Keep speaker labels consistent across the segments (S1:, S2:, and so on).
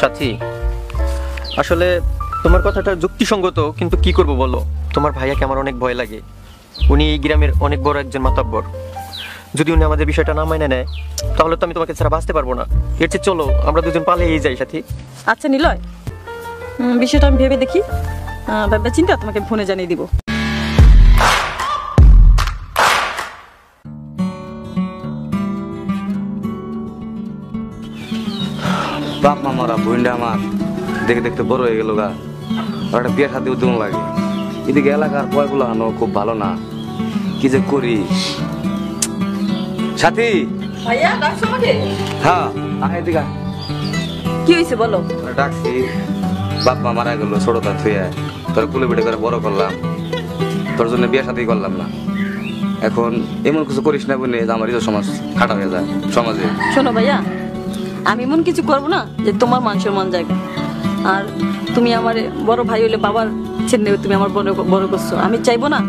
S1: সাথী, আসলে তোমার কথাটা যুক্তিসঙ্গত, কিন্তু কি করব বলো, তোমার ভাইয়াকে আমার অনেক ভয় লাগে। উনি এই গ্রামের অনেক বড় একজন মাতব্বর। যদি উনি আমাদের বিষয়টা না মেনে নেয় তাহলে তো আমি তোমাকে ছাড়া বাঁচতে পারবো না। এর চেয়ে চলো আমরা দুজন পালিয়ে যাই সাথী।
S2: আচ্ছা নিলয়, বিষয়টা আমি ভেবে দেখি, ভেবে চিন্তা তোমাকে ফোনে জানিয়ে দিব।
S3: বাপ মামারা বোনটা আমার দেখে দেখতে বড় হয়ে গেল গা, আর একটা বিয়ের সাথে উদ্যম লাগে। এদিকে এলাকার পয়গুলো আনো খুব ভালো না, কি যে করি। সাথী,
S2: ভাইয়া ডাকছো আমাকে?
S3: হ্যাঁ আয় এদিকে।
S2: কি হয়েছে বলো?
S3: ডাকছি, বাপ মা মারা গেল ছোটটা থুয়ে, তোর কুলে পিঠে করে বড় করলাম, তোর জন্য বিয়ে সাথেই করলাম না। এখন এমন কিছু করিস না বলে আমার এই সমাজ খাটা হয়ে যায় সমাজে।
S2: শোনো ভাইয়া, আমি এমন কিছু করবো না যে তোমার মান সম্মান জায়গা। আর তুমি আমার বড় ভাই হইলে বাবার ছেলে তুমি আমার বড় করছো। আমি চাইবো না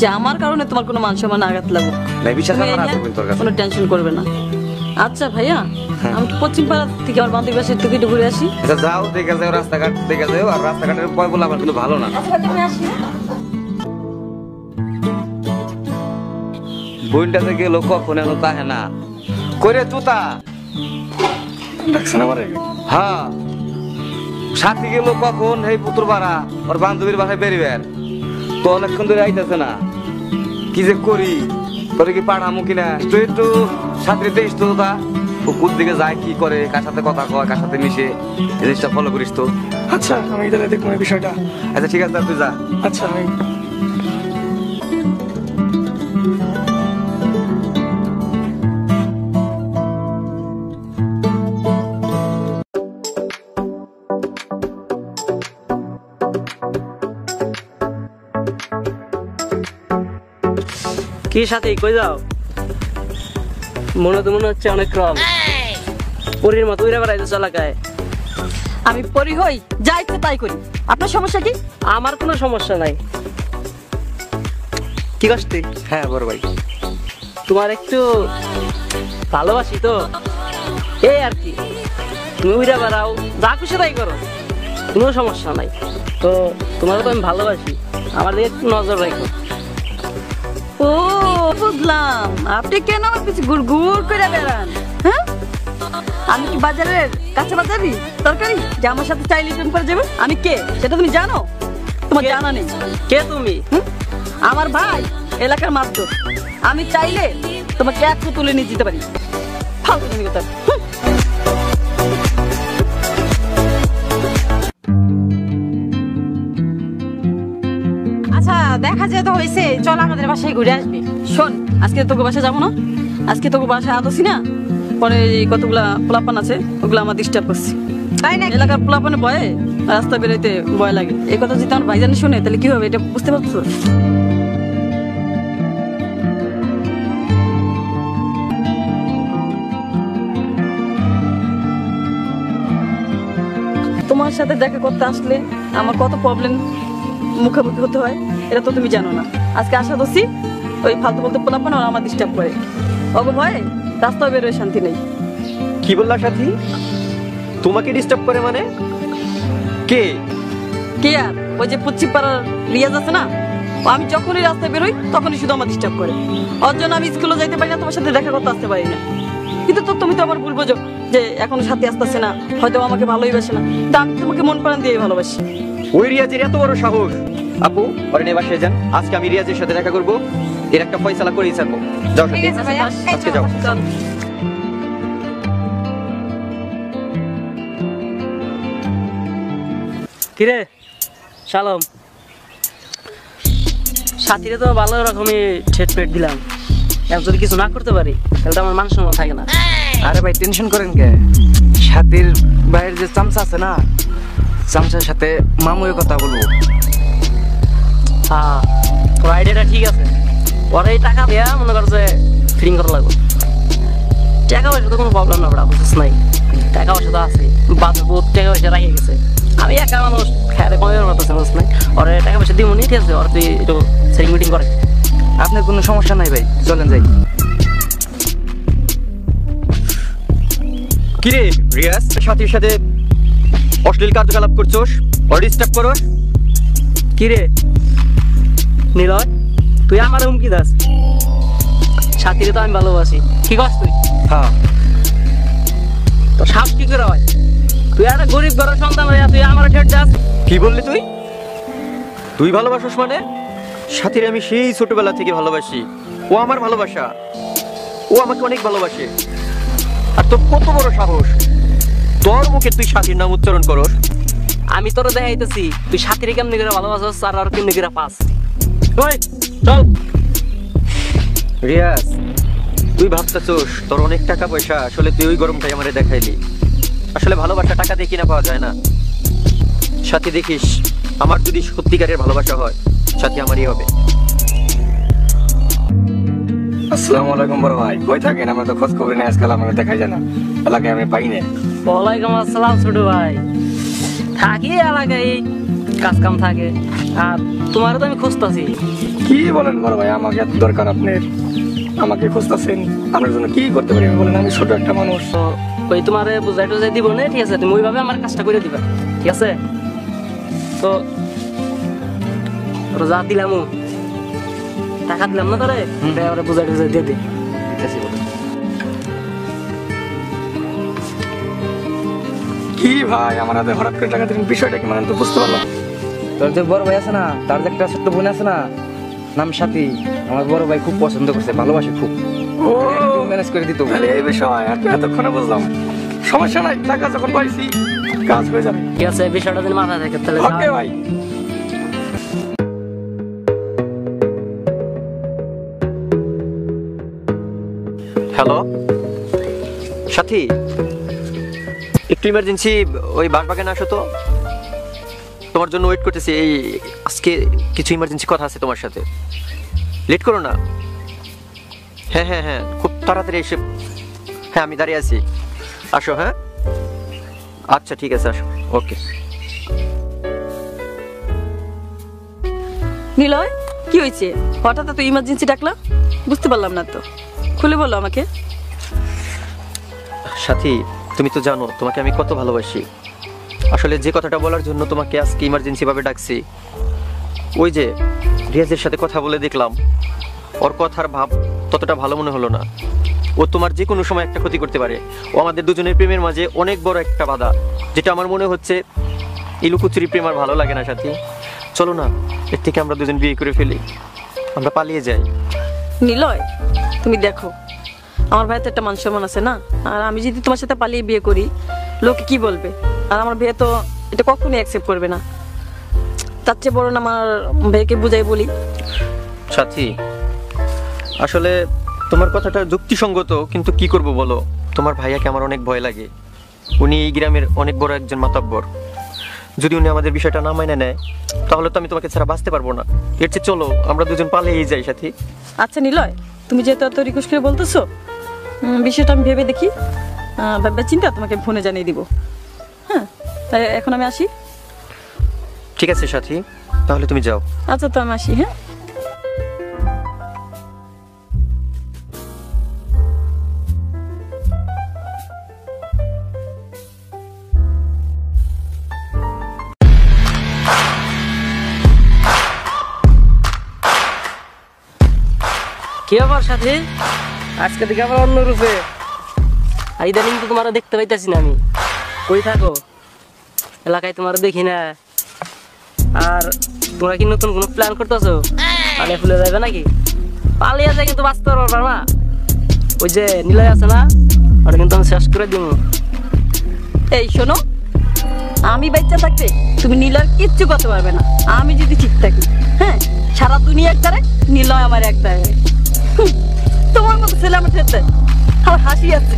S2: যে আমার কারণে তোমার কোনো মান সম্মান আঘাত লাগুক। কোনো টেনশন করবে না। আচ্ছা ভাইয়া, আমি পশ্চিম পাড়া থেকে আমার বান্ধবী বাসায় থেকে ঘুরে আসি।
S3: যাও, দেখে যাও, রাস্তাঘাট দেখে যাও। আর রাস্তাঘাটের পয় বলে আমার কিন্তু ভালো না। বইনটাতে গেল কখন এলো তাহে না করে তুতা হ্যাঁ, সাথী গেল কখন এই পুত্র পাড়া ওর বান্ধবীর বাসায় বেরিবেন, তো অনেকক্ষণ ধরে আইতেছে না। কি যে করি, তোরে কি পাঠামো কিনা? তুই একটু সাথী দেখিস তো তা ও কোন দিকে যায়, কি করে, কার সাথে কথা কয়, কার সাথে মিশে, এই জিনিসটা ফলো করিস তো।
S4: আচ্ছা আমি তাহলে দেখবো এই বিষয়টা।
S3: আচ্ছা ঠিক আছে, তুই যা।
S4: আচ্ছা আমি
S5: কি সাথে কই যাও? মনে তো মনে হচ্ছে অনেক কম পরীর মতো উড়ে বেড়াইছো এলাকায়।
S2: আমি পরি হই, যা ইচ্ছে তাই করি। আপনার সমস্যা কি?
S5: আমার কোনো সমস্যা নাই। কি করছ তুই?
S3: হ্যাঁ বড় ভাই,
S5: তোমার একটু ভালোবাসি তো, এই আর কি। তুমি উড়ে বেড়াও, যা খুশি তাই করো, কোনো সমস্যা নাই। তো তোমার তো আমি ভালোবাসি, আমার দিকে একটু নজর রাখো।
S2: ও বুঝলাম, আপনি কেন আমার পিছু ঘুর ঘুর করে বেড়ান? হ্যাঁ, আমি কি বাজারের কাঁচা বাজারি তরকারি যে আমার সাথে চাইলে প্রেম করে যাবে? আমি কে সেটা তুমি জানো? তোমার জানা নেই।
S5: কে তুমি?
S2: আমার ভাই, এলাকার মাত্র। আমি চাইলে তোমাকে এক তুলে নিয়ে যেতে পারি। ফালতু তুমি কথা।
S6: আচ্ছা দেখা যায় তো হয়েছে, চল আমাদের বাসায় ঘুরে আসবি।
S2: শোন, আজকে তোকে বাসায় যাবো না। আজকে তোকে বাসায় আদছি না, পরে কতগুলা পোলাপান আছে ওগুলো আমার ডিস্টার্ব করছে।
S6: তাই না?
S2: এলাকার পোলাপানে ভয়ে রাস্তা বেরোইতে ভয় লাগে। এই কথা যদি আমার ভাইজানে শুনে তাহলে কি হবে, এটা বুঝতে পারছো? তোমার সাথে দেখা করতে আসলে আমার কত প্রবলেম মুখোমুখি হতে হয় এটা তো তুমি জানো না। আজকে আশা করছি ওই ফালতু বলতে পোলাপান আর আমার ডিস্টার্ব করে, অগো ভয়ে রাস্তায় বেরোয় শান্তি নেই।
S1: কি বললা সাথী? তোমাকে ডিস্টার্ব করে মানে? কে?
S2: কে আর? ওই যে পশ্চিম পাড়ার রিয়াজ আছে না, আমি যখনই রাস্তায় বেরোই তখনই শুধু আমার ডিস্টার্ব করে। ওর জন্য আমি স্কুলে যাইতে পারি না, তোমার সাথে দেখা করতে আসতে পারি না। কিন্তু তো তুমি তো আমার ভুল বোঝো যে এখনো সাথে আসতেছে না, হয়তো আমাকে ভালোই বাসে না, কিন্তু আমি তোমাকে মন প্রাণ দিয়ে ভালোবাসি।
S1: ওই রিয়াজের এত বড় সাহস! আপু ওরে নিয়ে বাসায় যান, আজকে আমি রিয়াজের সাথে দেখা করবো, এর একটা ফয়সালা করেই ছাড়বো। যাও সাথী, আজকে যাও।
S5: কিরে শালম, সাথীরে তো ভালো রকমই ঠেট পেট দিলাম, এখন যদি কিছু না করতে পারি তাহলে তো আমার মান সম্মান থাকে না।
S4: আরে ভাই টেনশন করেন কে? সাথীর ভাইয়ের যে চামচা আছে না, চামচার সাথে মামুয়ের কথা বলবো।
S5: হ্যাঁ, তোর আইডিয়াটা ঠিক আছে। পরে এই টাকা দেয়া মনে করো যে ফিটিং করা লাগবে। টাকা পয়সা তো কোনো প্রবলেম না, বুঝছিস নাই? টাকা পয়সা তো আছে, বাচ্চা বহুত টাকা পয়সা রাখিয়ে গেছে। আমি একা মানুষ, খেয়ালে কমের পারতেছে বুঝছ নাই? ওরে টাকা পয়সা দিব নি, ঠিক আছে? ওর তুই একটু সেটিং মিটিং করে।
S4: আপনার কোনো সমস্যা নাই ভাই, চলেন যাই।
S1: কিরে রিয়াজ, সাথীর সাথে অশ্লীল কার্যকলাপ করছোস, ওর ডিস্টার্ব করোস।
S5: কি রে নিলয়, তুই আমার হুমকি দাস? সাথীরে তো আমি ভালোবাসি, কি কস তুই?
S1: হ্যাঁ,
S5: তো সাহস কি করে হয়? তুই একটা গরিব ঘরের সন্তান হইয়া তুই আমার ঠেট দাস?
S1: কি বললি তুই? তুই ভালোবাসোস মানে? সাথীরে আমি সেই ছোটবেলা থেকে ভালোবাসি, ও আমার ভালোবাসা, ও আমাকে অনেক ভালোবাসে। আর তোর কত বড় সাহস, তোর মুখে তুই সাথীর নাম উচ্চারণ করস?
S5: আমি তোর দেখাইতেছি তুই সাথীরে কেমনি করে ভালোবাসস আর কেমনি করে পাস। ওই চল।
S1: রিয়াজ, তুই ভাবতেছোস তোর অনেক টাকা পয়সা, আসলে তুই ওই গরমটাই আমারে দেখাইলি। আসলে ভালোবাসা টাকা দিয়ে কিনা পাওয়া যায় না। সাথী দেখিস, আমার যদি সত্যিকারের ভালোবাসা হয়, সাথী আমারই হবে।
S4: আসসালামু আলাইকুম বড় ভাই, কই থাকেন? আমরা তো খোঁজ খবর নেই, আজকাল আমাকে দেখাই যায় না, এলাকায় আমি পাই না।
S5: ওয়ালাইকুম আসসালাম ছোট ভাই। থাকি এলাকায়, কাজ কাম থাকে। আর তোমার তো আমি খুঁজতেছি।
S4: কি বলেন বড় ভাই, আমাকে এত দরকার আপনার, আমাকে খুঁজতেছেন? আপনার জন্য কি করতে পারি বলেন? আমি ছোট একটা মানুষ।
S5: তো ওই তোমারে বুঝাই টুজাই দিব না, ঠিক আছে? তুমি ওইভাবে আমার কাজটা করে দিবা, ঠিক আছে? তো যা দিলাম, টাকা দিলাম না তোরে, ওরা বুঝাই টুজাই দিয়ে দে।
S4: কি ভাই, আমার হাতে হঠাৎ করে টাকা দিলেন, বিষয়টা কি মানে তো বুঝতে পারলাম। তোর যে বড় ভাই আছে না, তার যে একটা ছোট্ট বোন আছে না, নাম সাথী, আমার বড় ভাই খুব পছন্দ করছে, ভালোবাসে খুব। ও ম্যানেজ করে দিত এই বিষয়, এতক্ষণে বুঝলাম। সমস্যা নাই, টাকা যখন পাইছি কাজ হয়ে যাবে।
S5: ঠিক আছে, বিষয়টা যদি মাথায় থাকে তাহলে যা।
S4: ওকে ভাই।
S1: হ্যালো সাথী, একটু ইমার্জেন্সি ওই বাসবাগানে আসো তো, তোমার জন্য ওয়েট করতেছি। এই আজকে কিছু ইমার্জেন্সি কথা আছে তোমার সাথে, লেট করো না। হ্যাঁ হ্যাঁ হ্যাঁ, খুব তাড়াতাড়ি এসে, হ্যাঁ আমি দাঁড়িয়ে আছি, আসো। হ্যাঁ আচ্ছা ঠিক আছে, আসো। ওকে।
S2: নিলয়, কি হয়েছে? হঠাৎ তো ইমার্জেন্সি ডাকলা, বুঝতে পারলাম না তো, খুলে বলো আমাকে।
S1: সাথী, তুমি তো জানো তোমাকে আমি কত ভালোবাসি। আসলে যে কথাটা বলার জন্য তোমাকে আজকে ইমার্জেন্সি ভাবে ডাকছি, ওই যে রিয়াজের সাথে কথা বলে দেখলাম, ওর কথার ভাব ততটা ভালো মনে হলো না। ও তোমার যে কোনো সময় একটা ক্ষতি করতে পারে। ও আমাদের দুজনের প্রেমের মাঝে অনেক বড় একটা বাধা, যেটা আমার মনে হচ্ছে এই লুকোচুরি প্রেম আর ভালো লাগে না। সাথী, চলো না, এর থেকে আমরা দুজন বিয়ে করে ফেলি, আমরা পালিয়ে যাই।
S2: নিলয়, তুমি দেখো, আমার ভাইয়ের তো একটা মান সম্মান আছে না, আর আমি যদি তোমার সাথে পালিয়ে বিয়ে করি, লোকে কি বলবে? আর আমার ভাই তো এটা কখনোই অ্যাকসেপ্ট করবে না। তার চেয়ে বড় না আমার ভাইকে বুঝাই বলি।
S1: সাথী, আসলে তোমার কথাটা যুক্তিসঙ্গত, কিন্তু কি করব বলো, তোমার ভাইয়াকে আমার অনেক ভয় লাগে। উনি এই গ্রামের অনেক বড় একজন মাতব্বর। যদি উনি আমাদের বিষয়টা না মাইনে নেয়, তাহলে তো আমি তোমাকে ছাড়া বাঁচতে পারবো না। এর চেয়ে চলো আমরা দুজন পালিয়েই যাই। সাথী,
S2: আচ্ছা নিলয়, তুমি যেহেতু এত রিকোয়েস্ট করে বলতেছো, বিষয়টা আমি ভেবে দেখি, ভাববে চিন্তা তোমাকে ফোনে জানিয়ে দিব। হ্যাঁ, তাই এখন আমি আসি।
S1: ঠিক আছে সাথী, তাহলে তুমি যাও।
S2: আচ্ছা, তো আমি আসি। হ্যাঁ,
S5: কি আবার সাথে আজকে থেকে আবার অন্য রূপে? ইদানিং তো তোমার দেখতে পাইতেছি না আমি। কই থাকো? এলাকায় তোমার দেখি না। আর তোমরা কি নতুন কোনো প্ল্যান করতেছো? পালিয়ে ফুলে যাবে নাকি? পালিয়ে যায় কিন্তু বাঁচতে পারবা না। ওই যে নিলয় আছে না, ওটা কিন্তু আমি শেষ করে দিব।
S2: এই শোনো, আমি বাচ্চা থাকতে তুমি নিলয় কিচ্ছু করতে পারবে না। আমি যদি ঠিক থাকি, হ্যাঁ, সারা দুনিয়া এক তারে, নিলয় আমার এক তারে। তোমার মতো ছেলে আমার সাথে আমার হাসি আছে।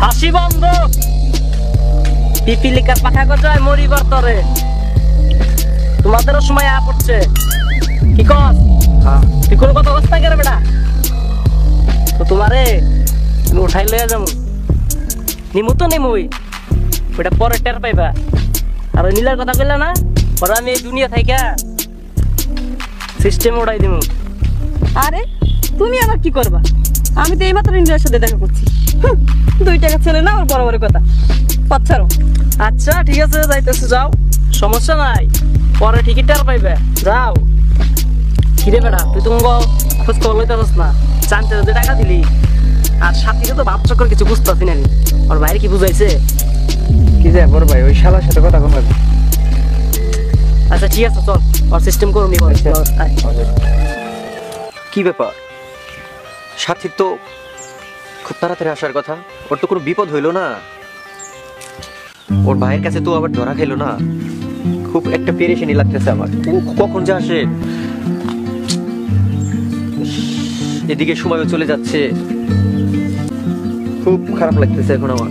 S5: হাসি বন্ধ। পিপিলিকার পাখা গজায় মরিবার তরে। তোমাদেরও সময় আয়া পড়ছে। কি কস? তুই কোনো কথা অবস্থা করে বেটা? তো তোমারে আমি উঠাই লইয়া যাবো। নিমু তো নিমুই, ওটা পরে টের পাইবা। আর ওই নীলার কথা কইলা না, পরে আমি এই দুনিয়া থাইকা সিস্টেম উড়াই দিমু।
S2: আরে তুমি আবার কি করবা? আমি তো এইমাত্র নিলয়ের সাথে দেখা করছি। 2 টাকা ছেলে না, আমার বড় বড় কথা। পথ ছাড়ো।
S5: আচ্ছা ঠিক আছে যাইতেছে, যাও, সমস্যা নাই, পরে টিকিট আর পাইবে, যাও। কিরে বেটা, তুই তো খোঁজ খবর লইতেছিস না, জানতে যে টাকা দিলি, আর সাথীকে তো ভাব চক্কর কিছু বুঝতেছি না, ওর বাইরে কি বুঝাইছে?
S4: কি যায় বড় ভাই, ওই শালার সাথে কথা কম লাগবে।
S5: আচ্ছা ঠিক আছে, চল, ওর সিস্টেম করুন নি।
S1: কি ব্যাপার, সাথীর তো খুব তাড়াতাড়ি আসার কথা, ওর তো কোনো বিপদ হইলো না, ওর ভাইয়ের কাছে তো আবার ধরা খাইলো না, খুব একটা পেরেশানি লাগতেছে আমার, ও কখন যে আসে। এদিকে সময়ও চলে যাচ্ছে, খুব খারাপ লাগতেছে এখন আমার।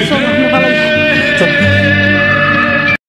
S2: চলো, আমরা পালাই।